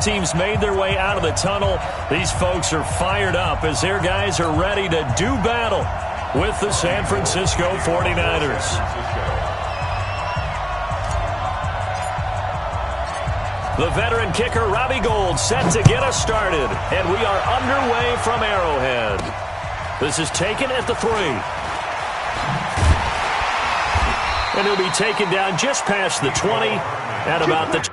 teams made their way out of the tunnel. These folks are fired up as their guys are ready to do battle with the San Francisco 49ers. The veteran kicker, Robbie Gould, set to get us started. And we are underway from Arrowhead. This is taken at the 3. And he'll be taken down just past the 20 at about the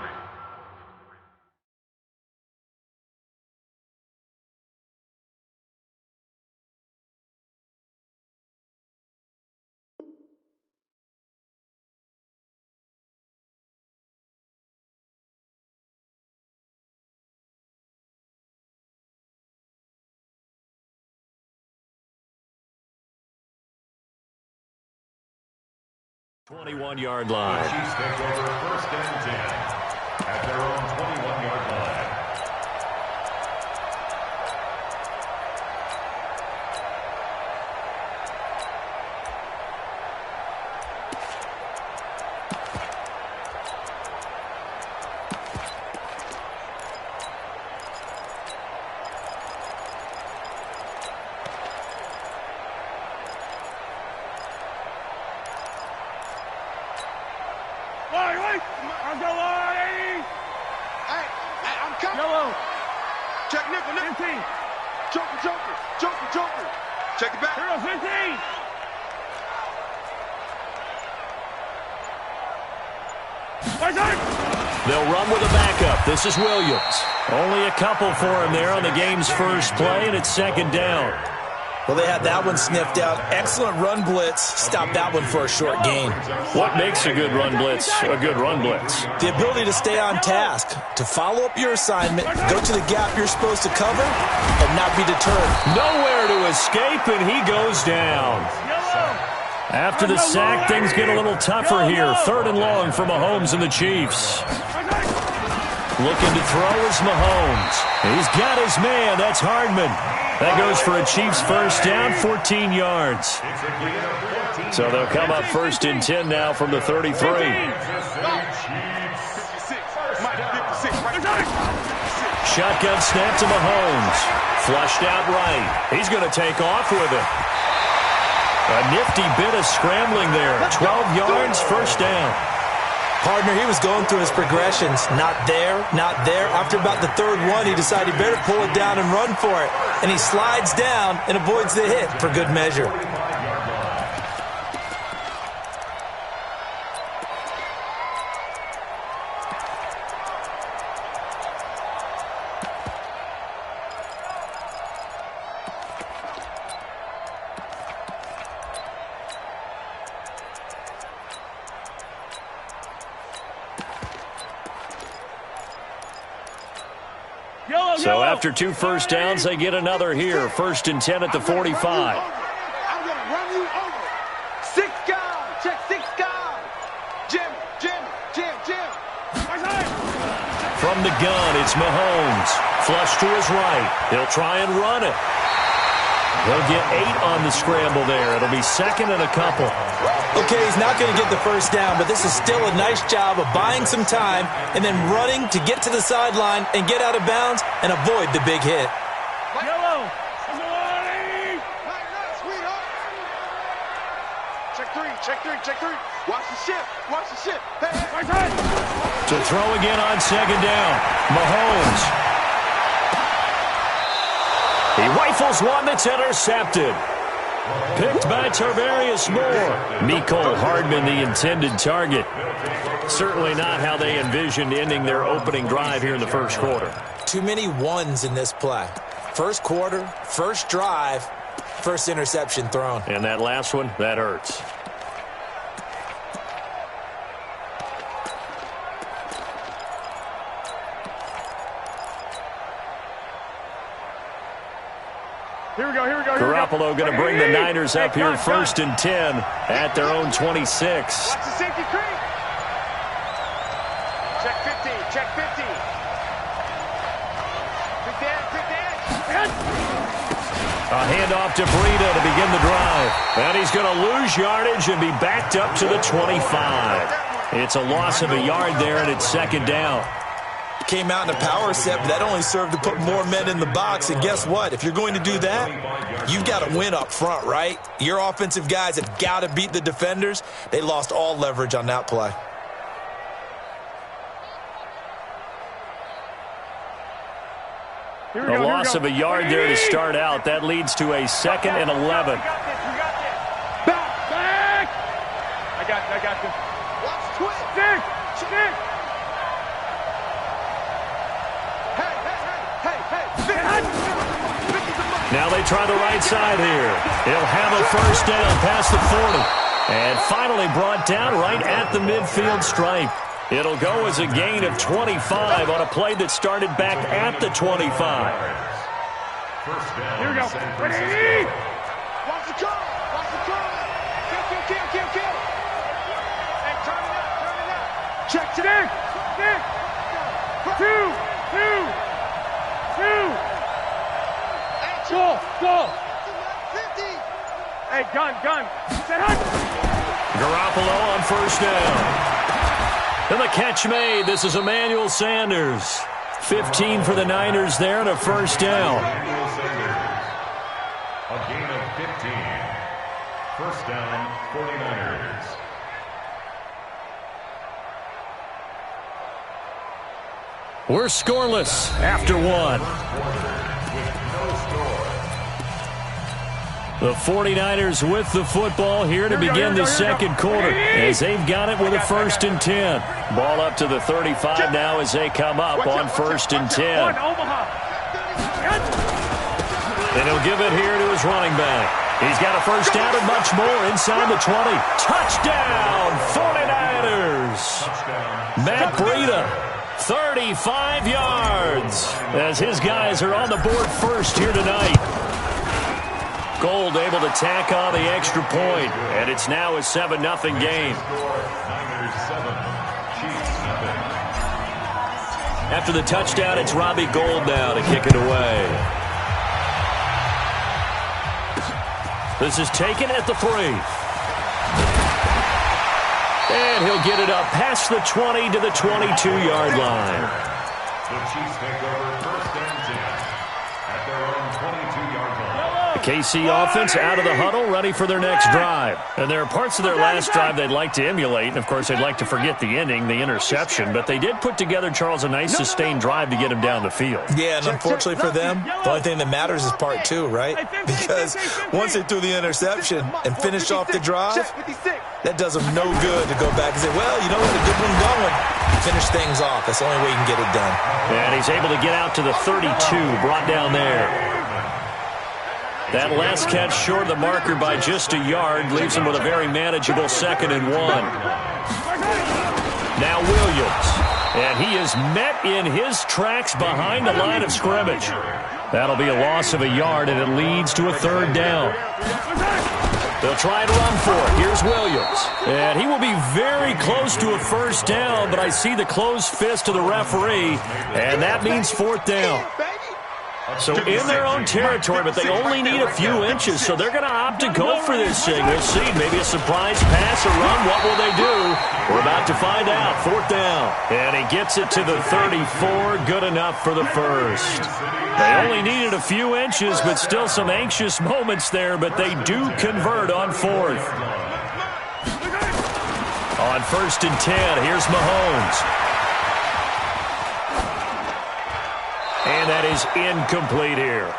21-yard line. Chiefs take over 1st and 10 at their own 21-yard line. Check it back. 15. They'll run with a backup. This is Williams. Only a couple for him there on the game's first play, and it's 2nd down. Well, they had that one sniffed out. Excellent run blitz. Stop that one for a short gain. What makes a good run blitz a good run blitz? The ability to stay on task, to follow up your assignment, go to the gap you're supposed to cover, and not be deterred. Nowhere to escape, and he goes down. After the sack, things get a little tougher here. 3rd and long for Mahomes and the Chiefs. Looking to throw is Mahomes. He's got his man. That's Hardman. That goes for a Chiefs first down, 14 yards. So they'll come up 1st and 10 now from the 33. Shotgun snap to Mahomes. Flushed out right. He's going to take off with it. A nifty bit of scrambling there. 12 yards, 1st down. Partner, he was going through his progressions. Not there, not there. After about the 3rd one, he decided he better pull it down and run for it. And he slides down and avoids the hit for good measure. So after 2 first downs, they get another here. 1st and 10 at the 45. I'm going to run you over. 6 guys. Check 6 guys. Jim. From the gun, it's Mahomes. Flush to his right. He'll try and run it. He'll get 8 on the scramble there. It'll be 2nd and a couple. Okay, he's not going to get the first down, but this is still a nice job of buying some time and then running to get to the sideline and get out of bounds and avoid the big hit. Yellow. Check 3. Watch the ship. Hey. To throw again on 2nd down. Mahomes. He rifles one that's intercepted. Picked by Tarvarius Moore. Mecole Hardman, the intended target. Certainly not how they envisioned ending their opening drive here in the 1st quarter. Too many ones in this play. 1st quarter, 1st drive, 1st interception thrown. And that last one, that hurts. Here we go. Garoppolo going to bring the Niners up here 1st and 10 at their own 26. Watch the safety creep. Check 50. A handoff to Breida to begin the drive. And he's going to lose yardage and be backed up to the 25. It's a loss of a yard there, and it's 2nd down. came out in a power set, but that only served to put more men in the box. And guess what? If you're going to do that, you've got to win up front, right? Your offensive guys have got to beat the defenders. They lost all leverage on that play. A loss of a yard there to start out. That leads to a 2nd and 11. Back! I got this. Watch twist. Stick! Stick! Now they try the right side here. He'll have a first down past the 40. And finally brought down right at the midfield stripe. It'll go as a gain of 25 on a play that started back at the 25. First down. Here we go. San Ready? Francisco. Watch the curl. Watch the curl. Kill. Hey, turn it up. Check. Stick! Stick! Two! Go! 50. Hey, gun! Set hunt! Garoppolo on first down. And the catch made. This is Emmanuel Sanders. 15 for the Niners there and a first down. Emmanuel Sanders. A gain of 15. First down, 49ers. We're scoreless after one. The 49ers with the football here to begin the second quarter as they've got it with a 1st and 10. Ball up to the 35 now as they come up on 1st and 10. And he'll give it here to his running back. He's got a first down and much more inside the 20. Touchdown, 49ers. Matt Breida, 35 yards as his guys are on the board first here tonight. Gold able to tack on the extra point, and it's now a 7-0 game. Niners 7, Chiefs nothing. After the touchdown, it's Robbie Gould now to kick it away. This is taken at the 3. And he'll get it up past the 20 to the 22-yard line. The Chiefs take over 1st and 10 at their own 22-yard line. KC offense out of the huddle, ready for their next drive. And there are parts of their last drive they'd like to emulate. And, of course, they'd like to forget the ending, the interception. But they did put together, Charles, a nice sustained drive to get him down the field. Yeah, and unfortunately for them, the only thing that matters is part 2, right? Because once they threw the interception and finished off the drive, that does them no good to go back and say, well, you know what, a good one going. Finish things off. That's the only way you can get it done. And he's able to get out to the 32, brought down there. That last catch short of the marker by just a yard leaves him with a very manageable 2nd and 1. Now Williams. And he is met in his tracks behind the line of scrimmage. That'll be a loss of a yard, and it leads to a 3rd down. They'll try and run for it. Here's Williams. And he will be very close to a first down, but I see the closed fist of the referee, and that means 4th down. So in their own territory, but they only need a few inches, so they're going to opt to go for this thing. We'll see. Maybe a surprise pass or run. What will they do? We're about to find out. 4th down. And he gets it to the 34. Good enough for the first. They only needed a few inches, but still some anxious moments there, but they do convert on 4th. On 1st and 10, here's Mahomes. And that is incomplete here.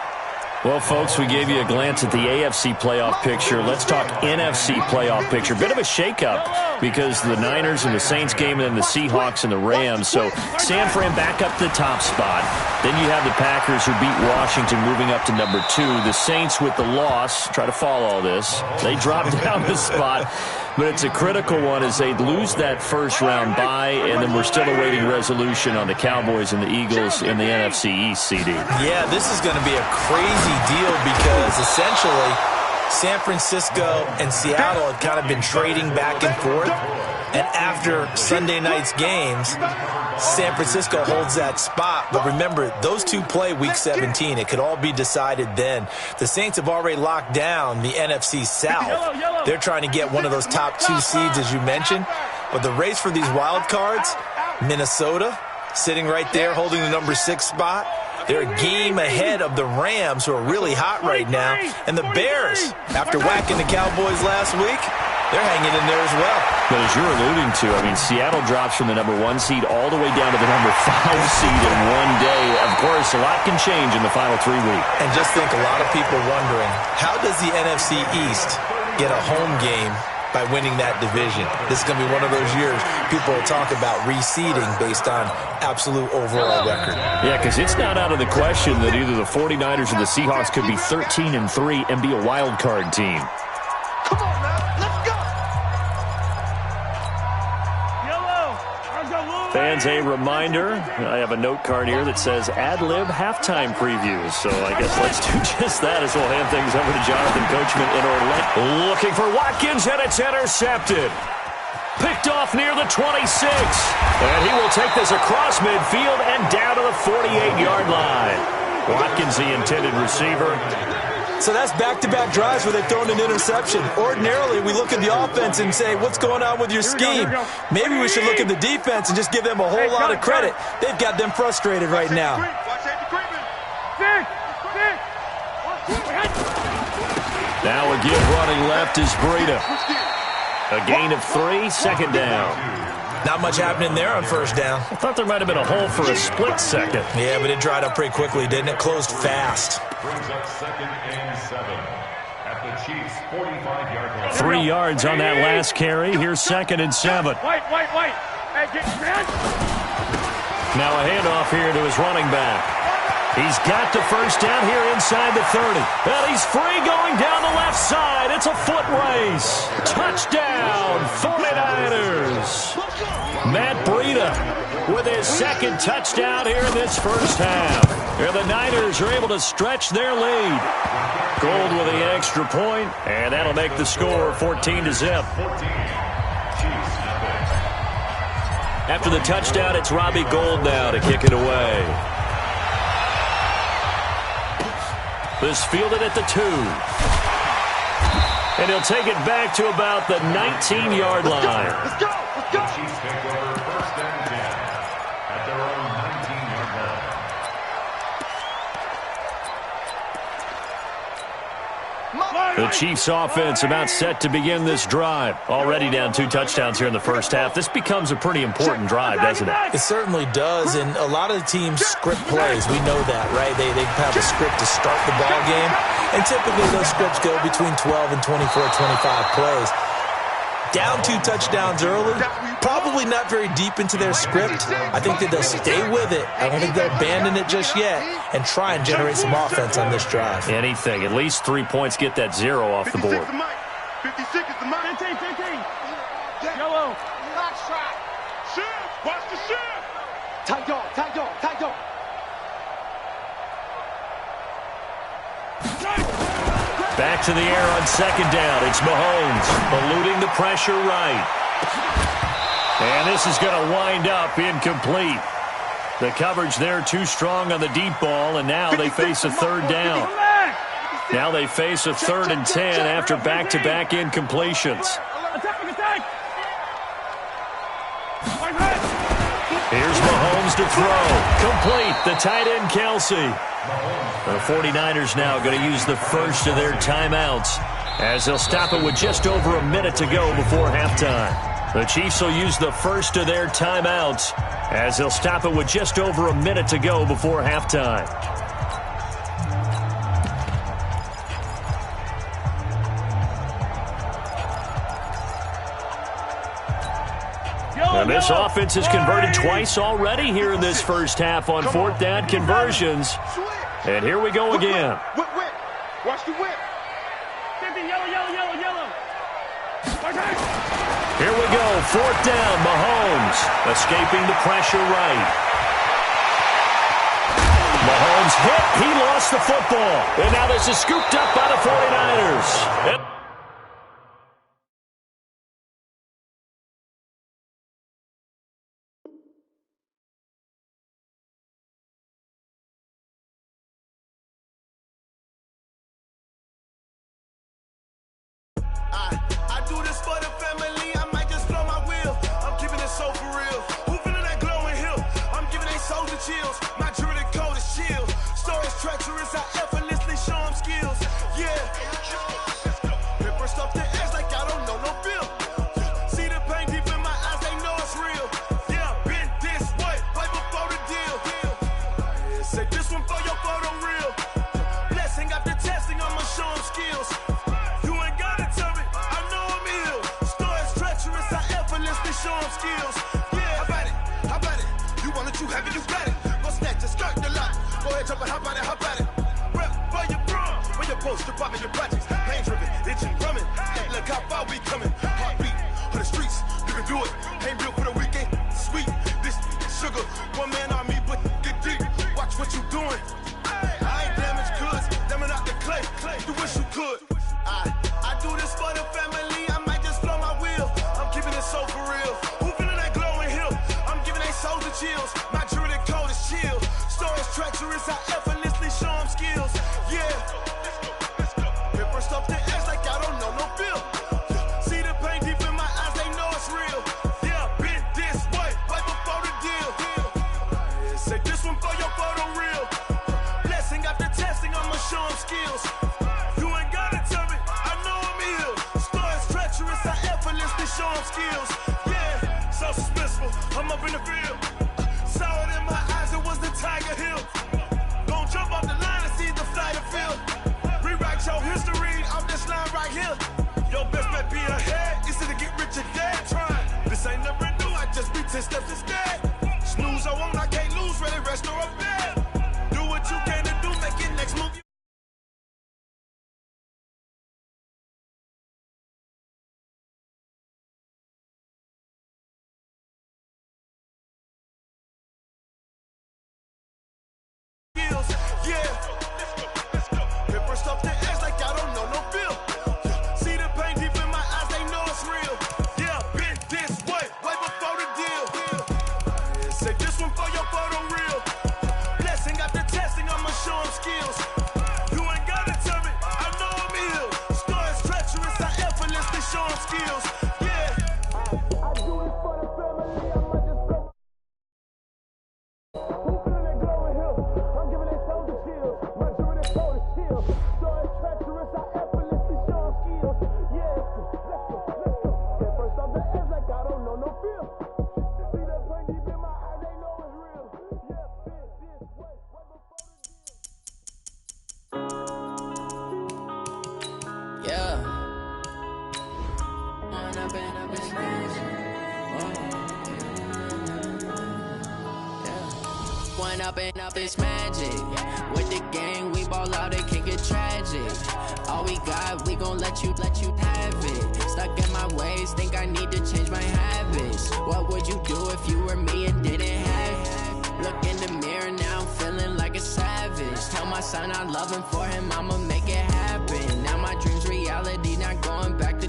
Well, folks, we gave you a glance at the AFC playoff picture. Let's talk NFC playoff picture. Bit of a shakeup because the Niners and the Saints game and then the Seahawks and the Rams. So San Fran back up to the top spot. Then you have the Packers who beat Washington moving up to number 2. The Saints with the loss, try to follow all this. They drop down the spot. But it's a critical one as they lose that first-round bye, and then we're still awaiting resolution on the Cowboys and the Eagles in the NFC East, CD. Yeah, this is going to be a crazy deal because essentially San Francisco and Seattle had kind of been trading back and forth. And after Sunday night's games, San Francisco holds that spot. But remember, those two play Week 17. It could all be decided then. The Saints have already locked down the NFC South. They're trying to get one of those top 2 seeds, as you mentioned. But the race for these wild cards, Minnesota, sitting right there holding the number 6 spot. They're a game ahead of the Rams, who are really hot right now. And the Bears, after whacking the Cowboys last week, they're hanging in there as well. But as you're alluding to, I mean, Seattle drops from the number 1 seed all the way down to the number 5 seed in one day. Of course, a lot can change in the final 3 weeks. And just think, a lot of people wondering, how does the NFC East get a home game by winning that division? This is going to be one of those years people will talk about reseeding based on absolute overall record. Yeah, because it's not out of the question that either the 49ers or the Seahawks could be 13-3 and be a wild card team. Come on, man. Let's go. Fans, a reminder, I have a note card here that says ad-lib halftime previews. So I guess let's do just that as we'll hand things over to Jonathan Coachman in Orlando. Looking for Watkins, and it's intercepted. Picked off near the 26. And he will take this across midfield and down to the 48-yard line. Watkins, the intended receiver. So that's back-to-back drives where they've thrown an interception. Ordinarily, we look at the offense and say, what's going on with your scheme? Maybe we should look at the defense and just give them a whole lot of credit. They've got them frustrated right now. Now a give running left is Breida. A gain of 3, second down. Not much happening there on first down. I thought there might have been a hole for a split second. Yeah, but it dried up pretty quickly, didn't it? Closed fast. Brings up 2nd and 7 at the Chiefs' 45-yard line. 3 yards on that last carry. Here's 2nd and 7. White. Hey, get man. Now a handoff here to his running back. He's got the first down here inside the 30. And he's free going down the left side. It's a foot race. Touchdown, 49ers. Matt Breida with his 2nd touchdown here in this first half. And the Niners are able to stretch their lead. Gold with the extra point, and that'll make the score 14-0. After the touchdown, it's Robbie Gould now to kick it away. This fielded at the 2. And he'll take it back to about the 19-yard line. Let's go. Let's go. The Chiefs take over 1st and 10 at their own 19-yard line. The Chiefs offense about set to begin this drive. Already down 2 touchdowns here in the first half. This becomes a pretty important drive, doesn't it? It certainly does, and a lot of the teams script plays. We know that, right? They have a script to start the ball game, and typically those scripts go between 12 and 24, 25 plays. Down 2 touchdowns early, probably not very deep into their script. I think that they'll stay with it. I don't think they'll abandon it just yet and try and generate some offense on this drive. Anything. At least 3 points get that 0 off the board. 56 is the mic. 15. Yellow. Hot shot. Shift. Watch the shift. Tight dog. Back to the air on 2nd down. It's Mahomes eluding the pressure right. And this is going to wind up incomplete. The coverage there too strong on the deep ball, and now they face a 3rd down. Now they face a 3rd and 10 after back-to-back incompletions. Here's Mahomes to throw. Complete. The tight end, Kelsey. The 49ers now going to use the first of their timeouts as they'll stop it with just over a minute to go before halftime. The Chiefs will use the first of their timeouts as they'll stop it with just over a minute to go before halftime. And this offense has converted twice already here in this first half on 4th down conversions. And here we go again. Whip. Watch the whip. Yellow. Here we go. 4th down. Mahomes escaping the pressure right. Mahomes hit. He lost the football. And now this is scooped up by the 49ers. I do this for the family. I might just blow my wheel. I'm keeping it so for real. Who feeling that glowing hill? I'm giving it chills. My druidic code is chill. Stories treacherous, I effortlessly show them skills. Yeah. Paper stuff the edge like I don't know no bill. See the pain deep in my eyes, they know it's real. Yeah, been this way before the deal. Say this one for your photo real. Blessing after testing, I'ma show them skills. You ain't gotta tell me, I know I'm ill. Stories treacherous, I effortlessly show them skills. Yeah, how about it? You want it, you have it, you got it. Go snatch it, skirt the lot. Go ahead, jump it, how about it? Rep for your bro, when you're post, you're popping your projects. Pain driven, itching, drumming. Hey, look how far we coming. Heartbeat on the streets, you can do it. Ain't built for the weekend, sweet. This sugar, one man army, but get deep. Watch what you doing. I ain't damaged goods, damn out the clay. You wish you could. I do this for the family. I might just blow my wheel. I'm keeping it so for real. Who feeling that glowing hill? I'm giving they souls the chills. My druidic code is chill. Stories treacherous, I effortlessly show them skills. Yeah. Paper stuff the edge like I don't know no bill. See the pain deep in my eyes, they know it's real. Yeah, been this way before the deal. Say this one for your photo real. Blessing after testing, I'ma show them skills. You ain't gotta tell me, I know I'm ill. Stories treacherous, I effortlessly show them skills. Yeah, so suspenseful, I'm up in the field. Saw it in my eyes, it was the Tiger Hill. Gon' jump off the line and see the flight of field. Rewrite your history off this line right here. Your best bet be ahead, instead of get rich or dead trying. This ain't never new, I just be 10 steps instead. Snooze, I won't, I can't lose, ready, rest or a bed. Do what you can to do, make it next move. Yeah, paper stuff the edge like I don't know no bill. See the pain deep in my eyes, they know it's real. Yeah, been this way before the deal. Say this one for your photo real. Blessing after testing, I'ma show them skills. You ain't gotta tell me, I know I'm ill. Stories treacherous, I effortlessly show them skills. Yeah, I do it for the family, I might just go. Who feeling that glowing hill? I'm giving they souls the chills. My druidic code is chill. Stories treacherous, I effortlessly show them skills. Yeah, let's go. Get first off the edge like I don't know no feel. See that pain deep in my eyes, they know it's real. Yeah, been this way before the deal. Yeah. One up and up is magic. With the gang, we ball out, it can get tragic. All we got, we gon' let you have it. Stuck in my ways, think I need to change my habits. What would you do if you were me and didn't have it? Look in the mirror, now I'm feeling like a savage. Tell my son I love him, for him I'ma make it happen. Now my dream's reality, not going back to.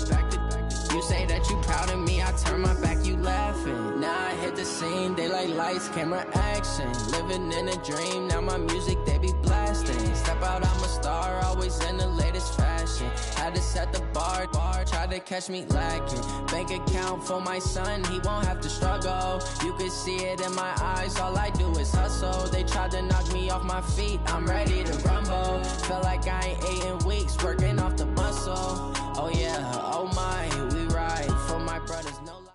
You say that you proud of me, I turn my back, you laughing. Now I hit the scene, they like lights, camera, action. Living in a dream, now my music, they be blasting. Step out, I'm a star, always in the latest fashion. Had to set the bar, try to catch me lacking. Bank account for my son, he won't have to struggle. You can see it in my eyes, all I do is hustle. They tried to knock me off my feet, I'm ready to rumble. Feel like I ain't ate in weeks, working off the muscle. Oh yeah, oh my, we ride for my brothers, no lie.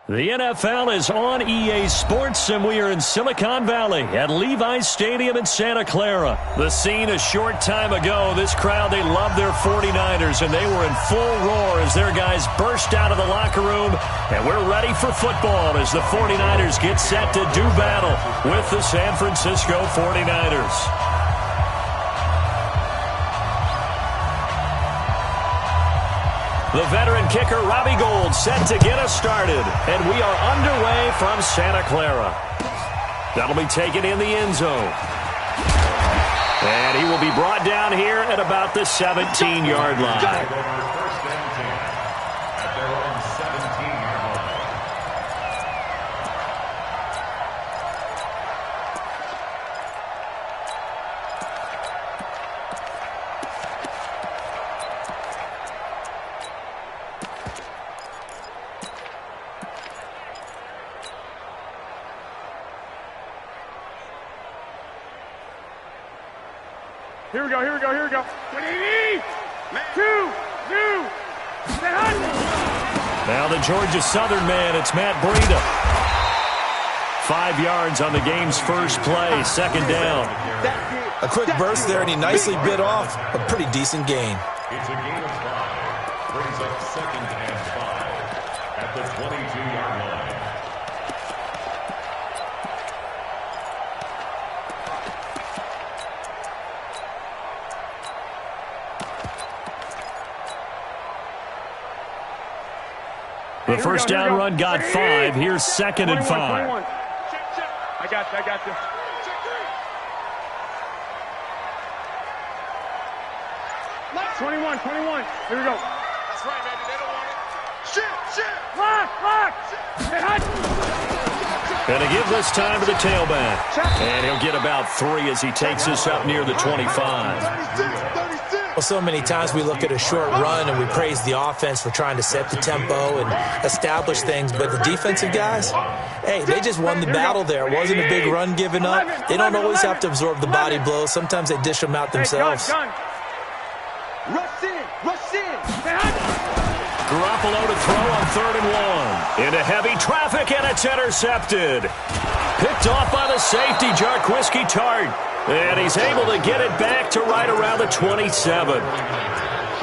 The NFL is on EA Sports, and we are in Silicon Valley at Levi's Stadium in Santa Clara. The scene a short time ago, this crowd, they love their 49ers, and they were in full roar as their guys burst out of the locker room. And we're ready for football as the 49ers get set to do battle with the San Francisco 49ers. The veteran kicker, Robbie Gould, set to get us started. And we are underway from Santa Clara. That'll be taken in the end zone. And he will be brought down here at about the 17-yard line. Here we go, here we go, here we go. 180! 2, new! Now the Georgia Southern man, it's Matt Breida. 5 yards on the game's first play, second down. A quick burst there, and he nicely bit off a pretty decent gain. It's a gain of 5. Brings up 2nd and 5 at the 22-yard line. The first down run got 5. Here's 2nd and 5. 21. I got you, I got you. Check 3. 21. Here we go. That's right, baby. They don't want it. Shit. Lock. Gonna give this time to the tailback. And he'll get about 3 as he takes us up near the 25. 36. Well, so many times we look at a short run and we praise the offense for trying to set the tempo and establish things, but the defensive guys, hey, they just won the battle there. It wasn't a big run given up. They don't always have to absorb the body blows. Sometimes they dish them out themselves. Rush in. Garoppolo to throw on 3rd and 1. Into heavy traffic, and it's intercepted. Picked off by the safety, Jarquiski Tart. And he's able to get it back to right around the 27.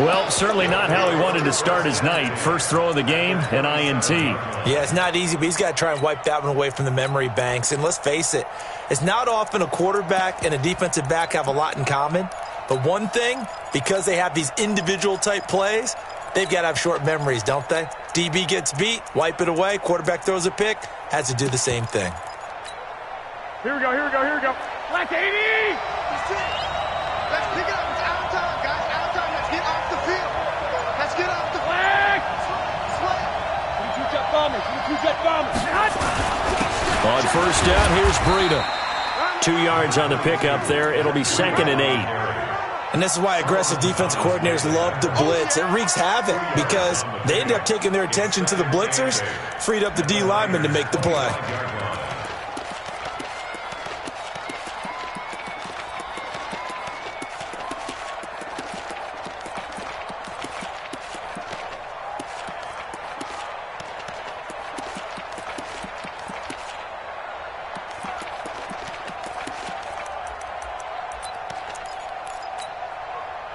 Well, certainly not how he wanted to start his night. First throw of the game, an INT. Yeah, it's not easy, but he's got to try and wipe that one away from the memory banks. And let's face it, it's not often a quarterback and a defensive back have a lot in common. But one thing, because they have these individual type plays, they've got to have short memories, don't they? DB gets beat, wipe it away, quarterback throws a pick, has to do the same thing. Here we go. Black 80! Let's pick it up. It's out of time, guys. Out of time. Let's get off the field. Let's get off the Black! On first down, here's Breida. 2 yards on the pickup there. It'll be 2nd and 8. And this is why aggressive defense coordinators love to blitz. It wreaks havoc because they end up taking their attention to the blitzers, freed up the D lineman to make the play.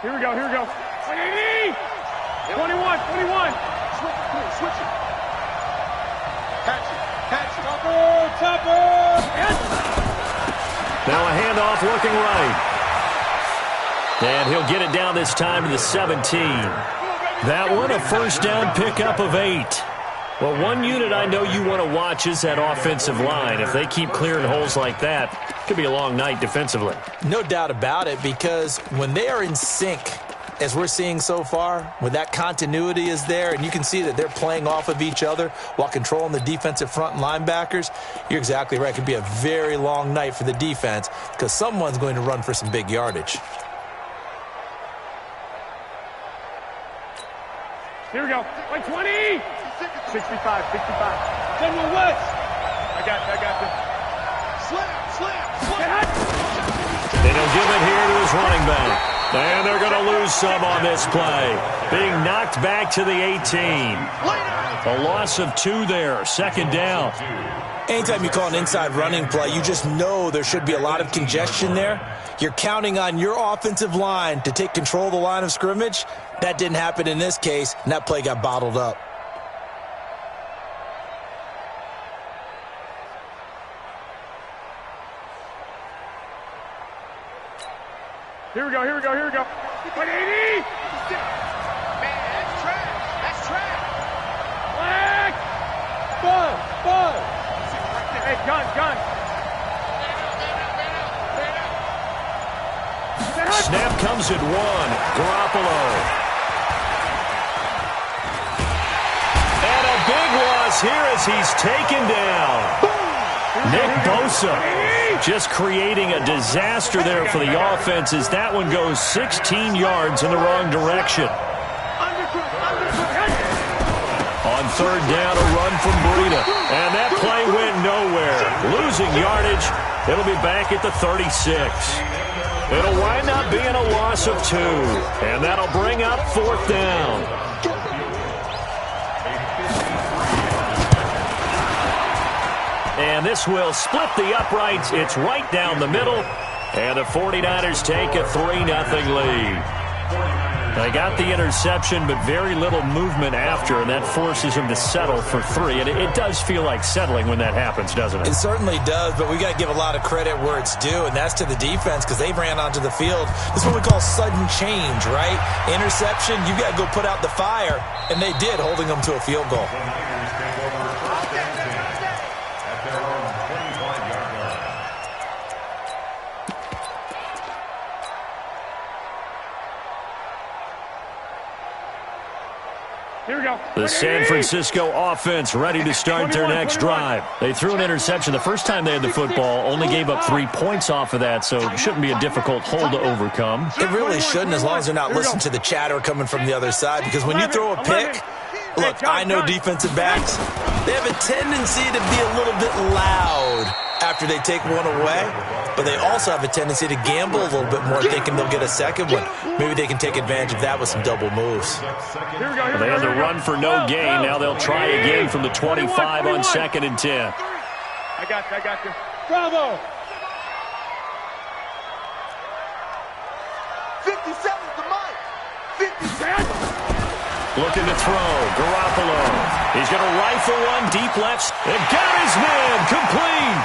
Here we go. 180! 21. Switch it. Catch it. Topper! Now a handoff looking right. And he'll get it down this time to the 17. That one, a first down pickup of 8. Well, one unit I know you want to watch is that offensive line. If they keep clearing holes like that, it could be a long night defensively. No doubt about it, because when they are in sync, as we're seeing so far, when that continuity is there and you can see that they're playing off of each other while controlling the defensive front and linebackers, you're exactly right. It could be a very long night for the defense because someone's going to run for some big yardage. Here we go. 20! 65. General West. I got you. Slam. And he'll give it here to his running back. And they're going to lose some on this play. Being knocked back to the 18. A loss of 2 there. 2nd down. Anytime you call an inside running play, you just know there should be a lot of congestion there. You're counting on your offensive line to take control of the line of scrimmage. That didn't happen in this case, and that play got bottled up. Here we go. 180! Man, that's trash. Black! Buzz! Hey, gun! Snap comes at 1. Garoppolo. And a big loss here as he's taken down. Nick Bosa just creating a disaster there for the offense as that one goes 16 yards in the wrong direction. On 3rd down, a run from Breida. And that play went nowhere. Losing yardage. It'll be back at the 36. It'll wind up being a loss of 2. And that'll bring up 4th down. And this will split the uprights. It's right down the middle. And the 49ers take a 3-0 lead. They got the interception, but very little movement after, and that forces him to settle for 3. And it does feel like settling when that happens, doesn't it? It certainly does, but we got to give a lot of credit where it's due, and that's to the defense because they ran onto the field. This is what we call sudden change, right? Interception, you got to go put out the fire, and they did, holding them to a field goal. Here we go. The San Francisco offense ready to start their next drive. They threw an interception the first time they had the football, only gave up 3 points off of that, so it shouldn't be a difficult hole to overcome. It really shouldn't, as long as they're not listening to the chatter coming from the other side, because when you throw a pick, look, I know defensive backs, they have a tendency to be a little bit loud after they take one away, but they also have a tendency to gamble a little bit more, thinking they'll get a second one. Maybe they can take advantage of that with some double moves. They had the run for no gain. Now they'll try again from the 25 on 2nd and 10. I got you. Bravo! 57 to Mike. 57. Looking to throw. Garoppolo. He's going to rifle one deep left. And got his man. Complete.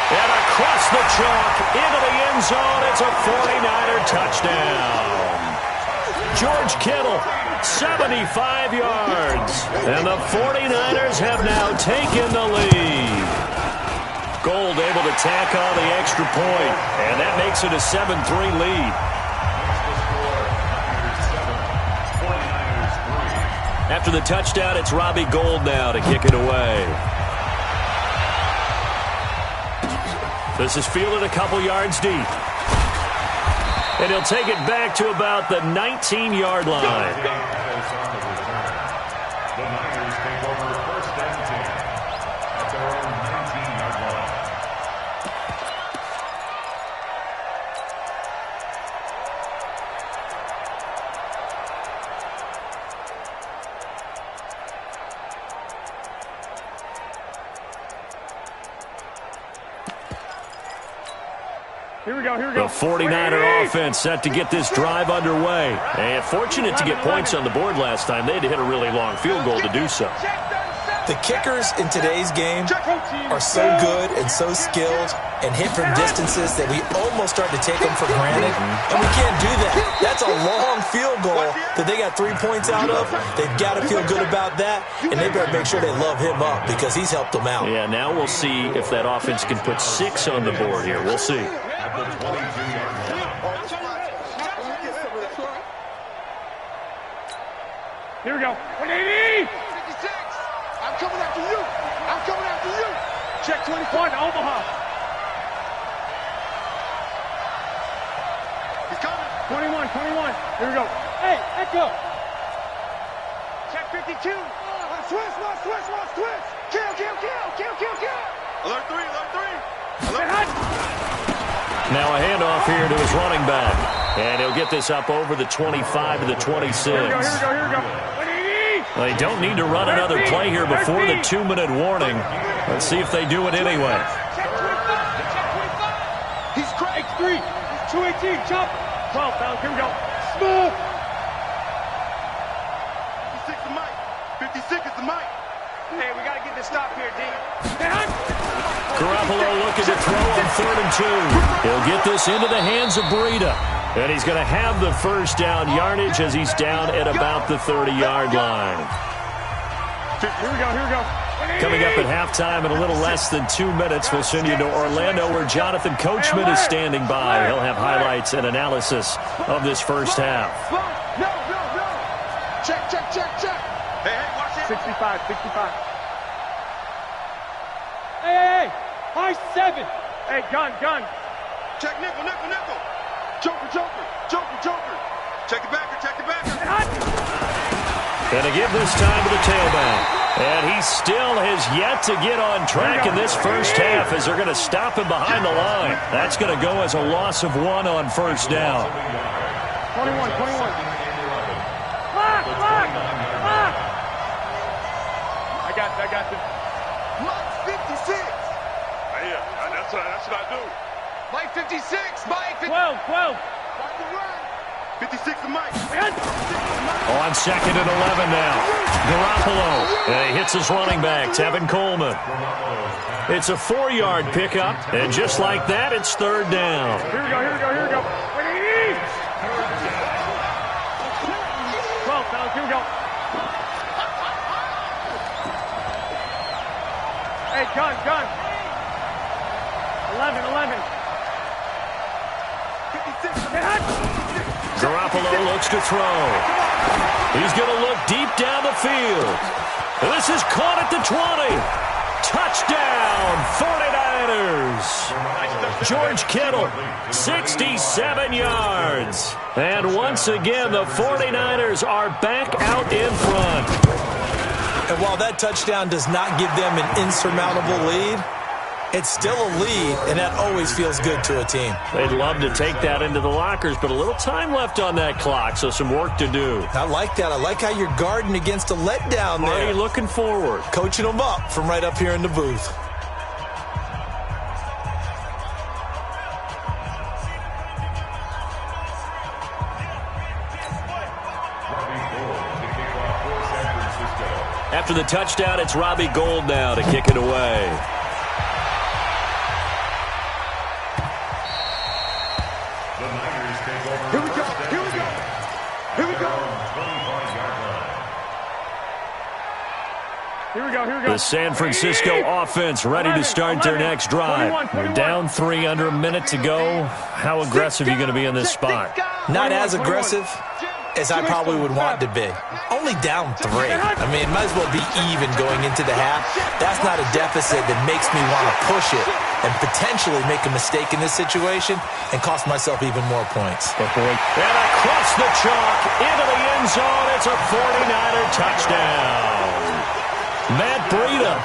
And across the chalk into the end zone. It's a 49er touchdown. George Kittle, 75 yards. And the 49ers have now taken the lead. Gold able to tack on the extra point. And that makes it a 7-3 lead. After the touchdown, it's Robbie Gould now to kick it away. This is fielded a couple yards deep. And he'll take it back to about the 19-yard line. The Niners take over 1st and 10 at their own 19-yard line. Here we go. The 49er offense set to get this drive underway. And fortunate to get points on the board last time. They had to hit a really long field goal to do so. The kickers in today's game are so good and so skilled and hit from distances that we almost start to take them for granted. And we can't do that. That's a long field goal that they got 3 points out of. They've got to feel good about that, and they better make sure they love him up because he's helped them out. Yeah, now we'll see if that offense can put 6 on the board here. We'll see. At the 22-yard line. Here we go. 180! 56. I'm coming after you. I'm coming after you. Check 21, Omaha. He's coming. 21. Here we go. Hey, echo. Check 52. Switch. Kill. Alert 3. Now a handoff here to his running back. And he'll get this up over the 25 to the 26. Here we go. 180! They don't need to run another play here before the 2-minute warning. Let's see if they do it anyway. Check 25. He's cracked 3. 218, chop. 12, fellas. Here we go. Smooth. 56 to Mike. 56 is to Mike. Hey, we got to get this stop here, D. Garoppolo looking to throw on 3rd and 2. He'll get this into the hands of Breida. And he's going to have the first down yardage as he's down at about the 30-yard line. Here we go. Coming up at halftime in a little less than 2 minutes, we'll send you to Orlando where Jonathan Coachman is standing by. He'll have highlights and analysis of this first half. No. Check. Hey, watch it. 65. Hey. High 7. Hey, gun. Check nickel. Joker. Check the backer. And to give this time to the tailback. And he still has yet to get on track in this first half as they're going to stop him behind the line. That's going to go as a loss of 1 on first down. 21. Lock! I got this. Mike 56. Yeah, that's what I do. Mike 56. Mike 56. 12. Watch the run. 56 to Mike. On second and 11 now. Garoppolo. And he hits his running back, Tevin Coleman. It's a 4-yard pickup. And just like that, it's third down. Here we go. 12, fellas, here we go. Hey, gun. 11. 56. Garoppolo looks to throw. He's going to look deep down the field. And this is caught at the 20. Touchdown, 49ers. George Kittle, 67 yards. And once again, the 49ers are back out in front. And while that touchdown does not give them an insurmountable lead, it's still a lead, and that always feels good to a team. They'd love to take that into the lockers, but a little time left on that clock, so some work to do. I like that. I like how you're guarding against a letdown there. Marty looking forward. Coaching them up from right up here in the booth. After the touchdown, it's Robbie Gould now to kick it away. The San Francisco offense ready to start their next drive. We're down 3, under a minute to go. How aggressive are you going to be in this spot? Not as aggressive as I probably would want to be. Only down 3. I mean, it might as well be even going into the half. That's not a deficit that makes me want to push it and potentially make a mistake in this situation and cost myself even more points. And across the chalk into the end zone, it's a 49er touchdown. Matt Breida,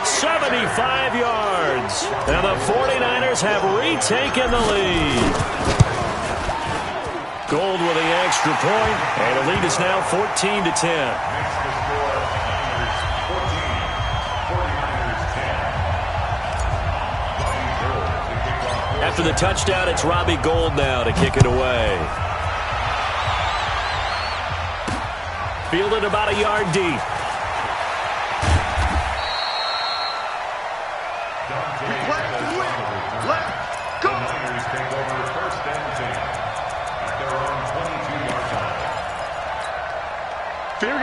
75 yards. And the 49ers have retaken the lead. Gould with the extra point, and the lead is now 14-10. After the touchdown, it's Robbie Gould now to kick it away. Fielded about a yard deep.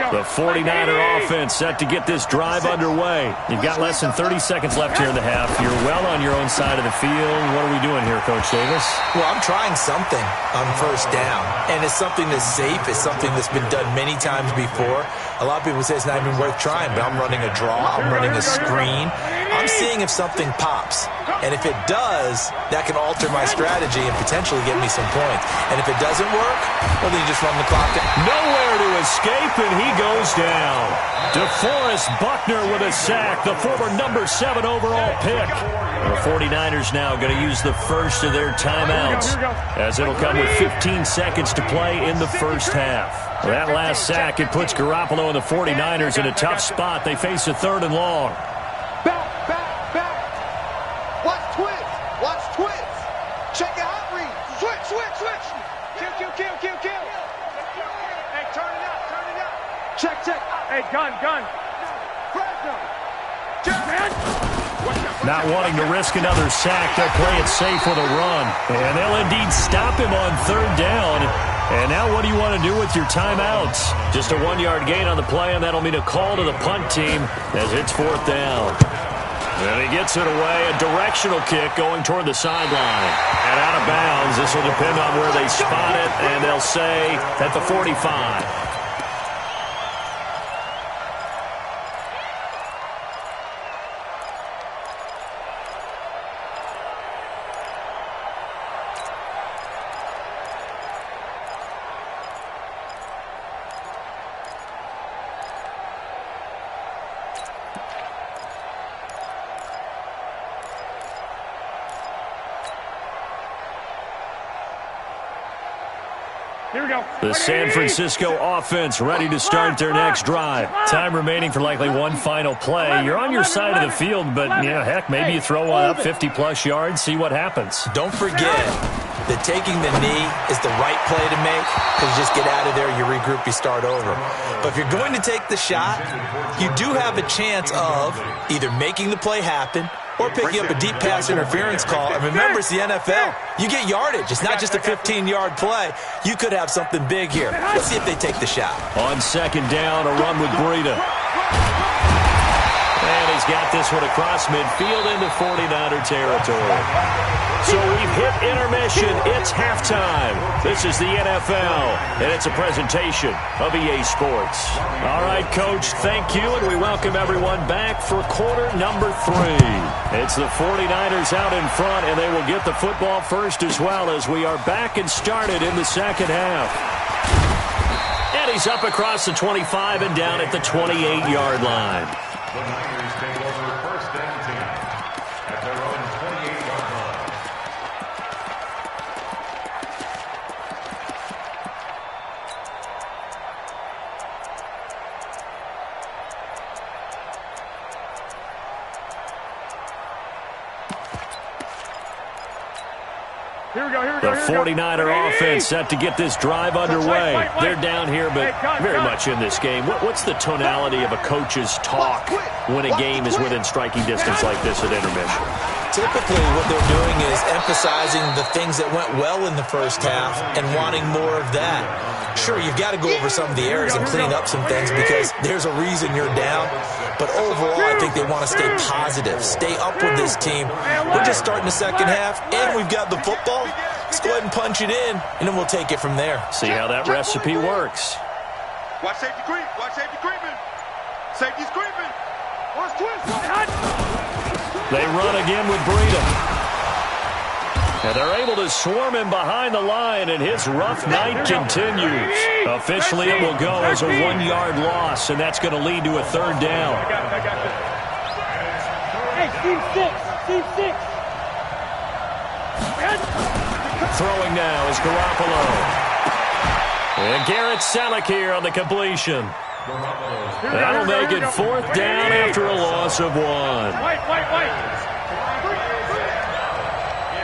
The 49er offense set to get this drive underway. You've got less than 30 seconds left here in the half. You're well on your own side of the field. What are we doing here, Coach Davis? Well, I'm trying something on first down, and it's something that's safe. It's something that's been done many times before. A lot of people say it's not even worth trying, but I'm running a draw. I'm running a screen. I'm seeing if something pops. And if it does, that can alter my strategy and potentially get me some points. And if it doesn't work, well, then you just run the clock down. Nowhere to escape, and he goes down. DeForest Buckner with a sack, the former number 7 overall pick. The 49ers now going to use the first of their timeouts, as it'll come with 15 seconds to play in the first half. That last sack, it puts Garoppolo and the 49ers in a tough spot. They face a 3rd and long. Back. Watch twist. Check your hot read. Switch. Kill. Hey, turn it up. Check. Hey, gun. Not wanting to risk another sack, they'll play it safe with a run. And they'll indeed stop him on 3rd down. And now what do you want to do with your timeouts? Just a 1-yard gain on the play, and that'll mean a call to the punt team as it's 4th down. And he gets it away, a directional kick going toward the sideline. And out of bounds, this will depend on where they spot it, and they'll say at the 45. Here we go. The San Francisco offense ready to start their next drive. Time remaining for likely one final play. You're on your side of the field, but, heck, maybe you throw one up 50-plus yards, see what happens. Don't forget that taking the knee is the right play to make because you just get out of there, you regroup, you start over. But if you're going to take the shot, you do have a chance of either making the play happen or picking up a deep pass interference call. And remember, it's the NFL. You get yardage. It's not just a 15-yard play. You could have something big here. Let's see if they take the shot. On second down, a run with Breida. And he's got this one across midfield into 49er territory. So we've hit intermission. It's halftime. This is the NFL, and it's a presentation of EA Sports. All right, Coach, thank you, and we welcome everyone back for quarter number 3. It's the 49ers out in front, and they will get the football first as well as we are back and started in the second half. And he's up across the 25 and down at the 28-yard line. The Niners take over first and 10 at their own 28-yard line. Here we go. The 49er offense set to get this drive underway. They're down here, but very much in this game. What's the tonality of a coach's talk when a game is within striking distance like this at intermission? Typically, what they're doing is emphasizing the things that went well in the first half and wanting more of that. Sure, you've got to go over some of the errors and clean up some things because there's a reason you're down. But overall, I think they want to stay positive, stay up with this team. We're just starting the second half, and we've got the football. Let's go ahead and punch it in, and then we'll take it from there. See how that recipe works. Watch safety creep. Watch safety creeping. Safety's creeping. Watch twist. They run again with Breida. And they're able to swarm him behind the line, and his rough night continues. Officially, it will go as a 1-yard loss, and that's going to lead to a third down. Hey, team 6. Throwing now is Garoppolo. And Garrett Selleck here on the completion. That'll make it fourth down after a loss of 1. White.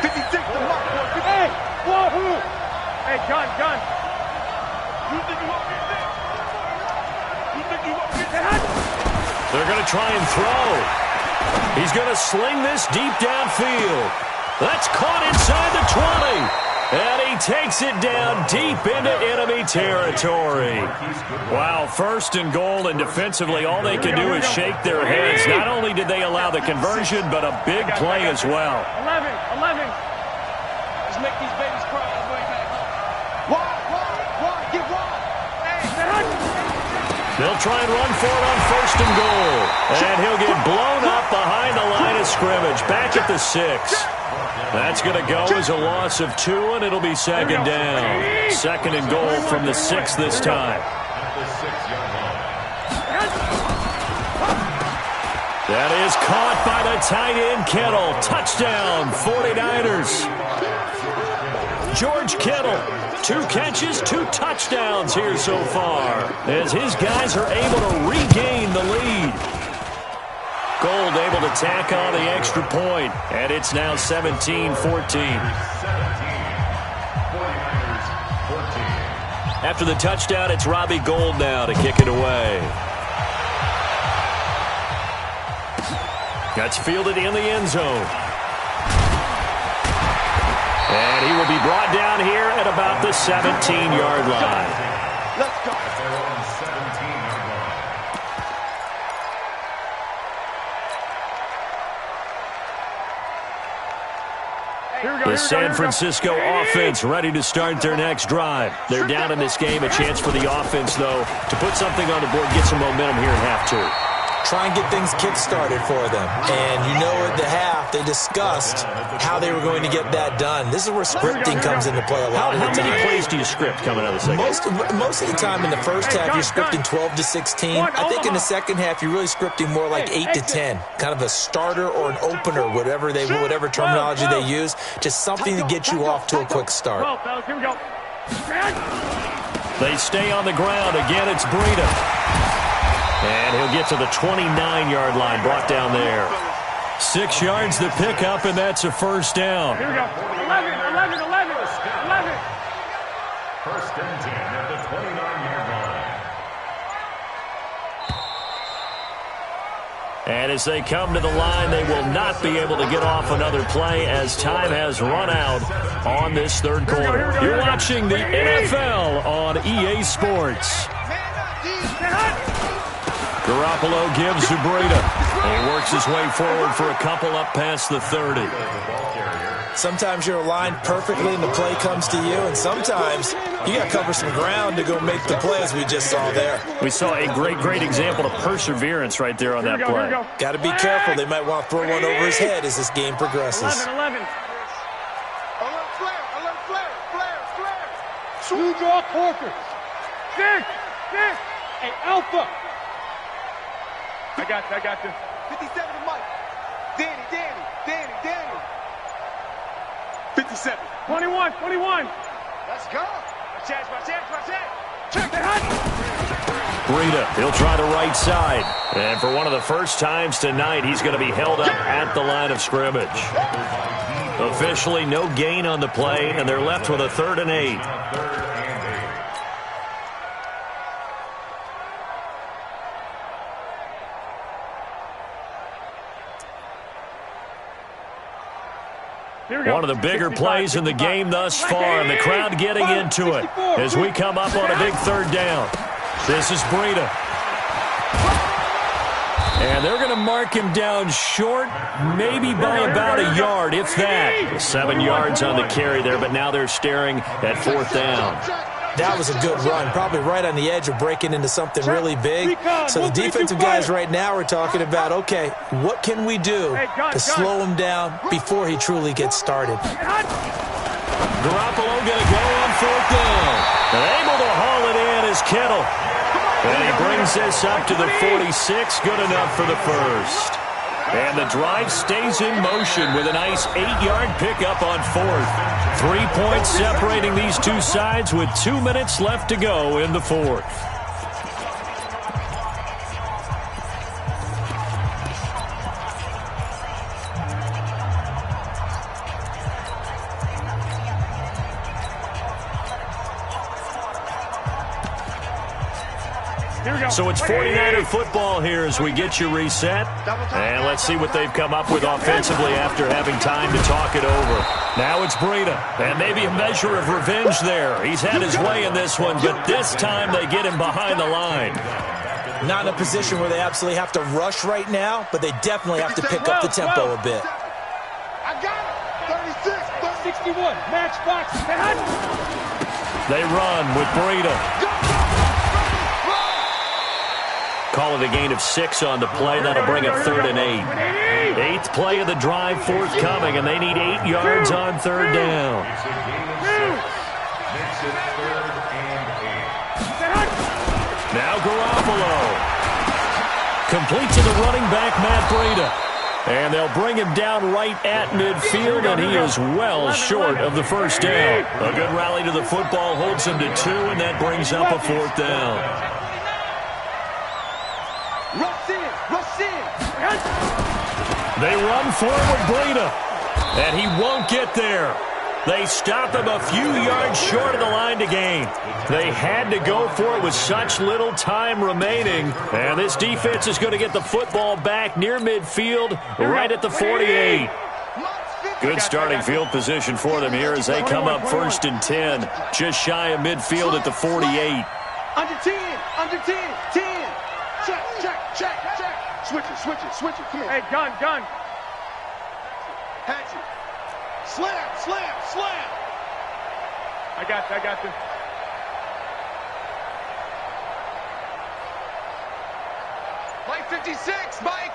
56 to mark. Hey, wahoo! Hey, gun. You think you won't get that? You think you won't get that? They're going to try and throw. He's going to sling this deep downfield. That's caught inside the 20. And he takes it down deep into enemy territory. Wow, first and goal, and defensively all they can do is shake their heads. Not only did they allow the conversion, but a big play as well. 11. Just make these babies cry on the way back home. Wide. Get wide. They'll try and run for it on first and goal. And he'll get blown up behind the line of scrimmage. Back at the 6. That's going to go as a loss of 2, and it'll be second down. Second and goal from the 6 this time. That is caught by the tight end, Kittle. Touchdown, 49ers. George Kittle, 2 catches, 2 touchdowns here so far, as his guys are able to regain the lead. Gold able to tack on the extra point, and it's now 17-14. After the touchdown, it's Robbie Gould now to kick it away. That's fielded in the end zone. And he will be brought down here at about the 17-yard line. Let's go. The San Francisco offense ready to start their next drive. They're down in this game. A chance for the offense, though, to put something on the board, get some momentum here in half 2. Try and get things kick-started for them. And you know at the half, they discussed how they were going to get that done. This is where scripting comes into play a lot of the time. How many plays do you script coming out of the second? Most of the time in the first half, you're scripting 12 to 16. I think in the second half, you're really scripting more like 8 to 10. Kind of a starter or an opener, whatever terminology they use. Just something to get you off to a quick start. 12, fellas, here we go. They stay on the ground. Again, it's Breida. And he'll get to the 29-yard line, brought down there. 6 yards the pickup, and that's a first down. Here we go. 11. First and 10 at the 29-yard line. And as they come to the line, they will not be able to get off another play as time has run out on this third quarter. You're watching the NFL on EA Sports. Garoppolo gives to Breida. He works his way forward for a couple up past the 30. Sometimes you're aligned perfectly and the play comes to you, and sometimes you got to cover some ground to go make the play, as we just saw there. We saw a great example of perseverance right there on that play. Got to be careful. They might want to throw one over his head as this game progresses. 11. Alert flare. Two draw quarters. 6. Hey, Alpha. I got you. 57 to Mike. Danny. 57. 21. Let's go. My chance. Check that. Breida, he'll try the right side. And for one of the first times tonight, he's going to be held up at the line of scrimmage. Officially no gain on the play, and they're left with a 3rd and 8. One of the bigger plays in the game thus far, and the crowd getting into it as we come up on a big 3rd down. This is Breida. And they're going to mark him down short, maybe by about a yard, if that. 7 yards on the carry there, but now they're staring at 4th down. That was a good run, probably right on the edge of breaking into something really big. So the defensive guys right now are talking about, okay, what can we do to slow him down before he truly gets started? Garoppolo going to go on 4th down. And able to haul it in is Kittle. And he brings this up to the 46, good enough for the first. And the drive stays in motion with a nice 8-yard pickup on 4th. 3 points separating these two sides with 2 minutes left to go in the 4th. So it's 49er football here as we get you reset. And let's see what they've come up with offensively after having time to talk it over. Now it's Breida, and maybe a measure of revenge there. He's had his way in this one, but this time they get him behind the line. Not in a position where they absolutely have to rush right now, but they definitely have to pick up the tempo a bit. I got it. 36, 61. Matchbox. They run with Breida. Call it a gain of 6 on the play. That'll bring up 3rd and 8. 8th play of the drive forthcoming, and they need 8 yards on 3rd down. Now Garoppolo. Complete to the running back, Matt Breida. And they'll bring him down right at midfield, and he is well short of the first down. A good rally to the football holds him to 2, and that brings up a 4th down. Rush in. They run forward Breida, and he won't get there. They stop him a few yards short of the line to gain. They had to go for it with such little time remaining, and this defense is going to get the football back near midfield, right at the 48. Good starting field position for them here as they come up 1st and 10, just shy of midfield at the 48. Under 10. 10. Check. Switch it. Come here. Hey, gun. Hatchet. Slam. I got you. Mike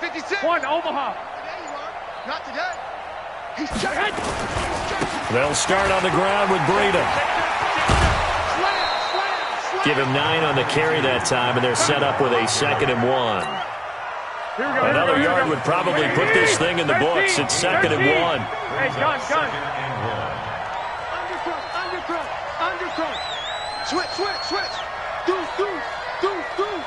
56. One, Omaha. Today you are. Not today. He's checking. They'll start on the ground with Breida. Slam. Give him 9 on the carry that time, and they're set up with a 2nd and 1. Another yard would probably put this thing in the books. It's 2nd and 1. Hey, gun. Undercut. Undercut. Switch. Deuce.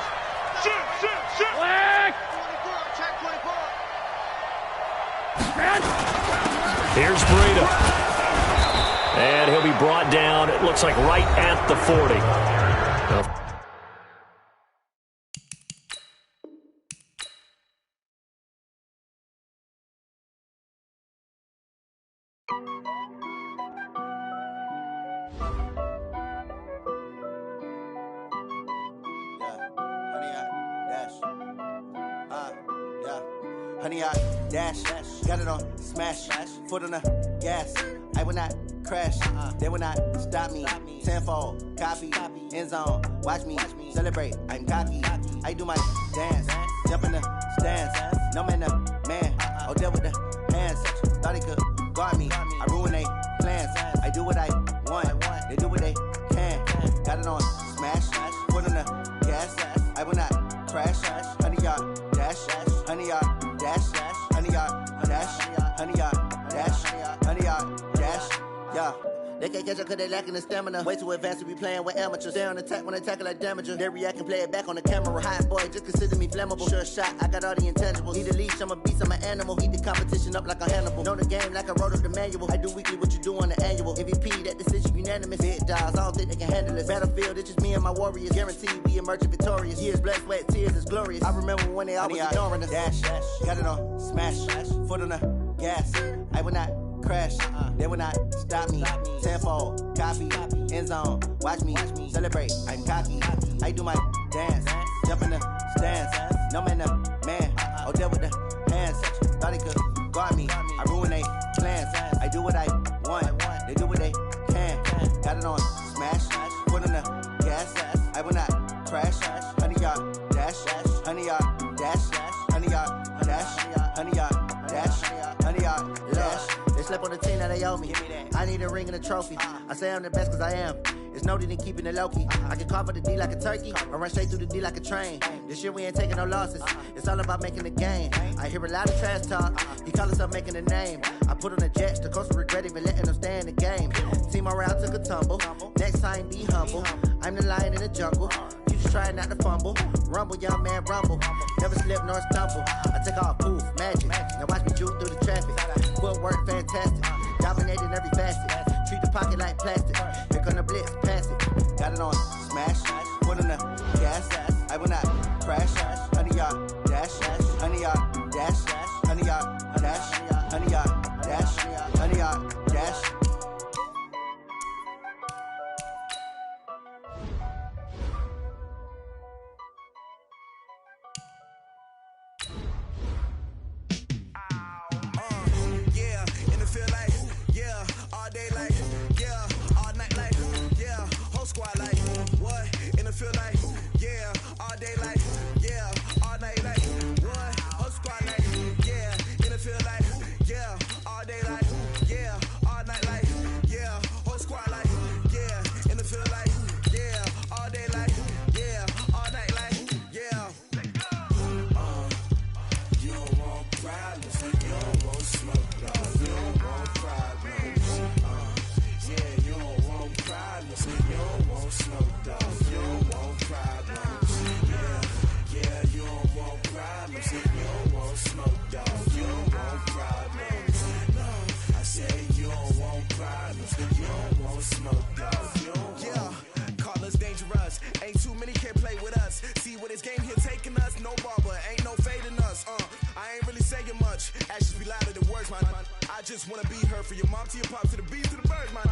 Shoot. Leg. 24, check 24. Here's Breida. And he'll be brought down, it looks like right at the 40. Honey, I dash, got it on smash, foot on the gas. I will not crash, they will not stop me. Tenfold, copy, end zone, watch me celebrate. I'm cocky, I do my dance, jump in the stands. No man, oh, deal with the hands. Thought he could guard me, I ruin they plans. I do what I want, they do what they can. Got it on smash, foot on the gas. I will not crash, honey, y'all dash, honey, y'all dash, honey, y'all dash, honey, y'all dash, honey, y'all dash, yeah. They can't catch up cause they lacking the stamina. Way too advanced to be playing with amateurs. Stay on attack when attack like damager. They react and play it back on the camera. Hot boy, just consider me flammable. Sure shot, I got all the intangibles. Need a leash, I'm a beast, I'm an animal. Heat the competition up like a Hannibal. Know the game like I wrote up the manual. I do weekly what you do on the annual. MVP, that decision unanimous. Big dials, I don't think they can handle this. Battlefield, it's just me and my warriors. Guaranteed we emerging victorious. Years, blood, sweat, tears, it's glorious. I remember when they always ignoring us. Dash, got it on smash, foot on the gas. I will not crash, they will not stop me. Tenfold, copy, end zone, watch me celebrate. I'm cocky, I do my dance, jump in the stands. No man, oh, deal with the hands. Thought he could guard me, I ruin they plans. I do what I want, they do what they can. Got it on smash, foot on the gas. I will not crash, honey, y'all dash, honey, y'all dash, honey, y'all dash, honey, y'all dash, honey, y'all dash. Slept on the team that they owe me. I need a ring and a trophy. I say I'm the best cause I am. It's noted in keeping it low-key. I can carve up the D like a turkey or run straight through the D like a train. This year we ain't taking no losses. It's all about making the game. I hear a lot of trash talk. He call himself making a name. I put on the Jets. The coach will regret even letting them stay in the game. Team morale took a tumble. Next time be humble. I'm the lion in the jungle. You just try not to fumble. Rumble, young man, rumble. Never slip nor stumble. I take off, poof, magic. Now watch me juke through the traffic. Footwork fantastic. Dominating every facet. Treat the pocket like plastic. Here come the blitz, pass it. Got it on smash. Foot on the gas. I will not crash. Honey, y'all dash. Honey, y'all dash. Honey, y'all dash. Honey, y'all dash. Honey, y'all dash. I just wanna be her for your mom to your pop to the beat to the birds, man.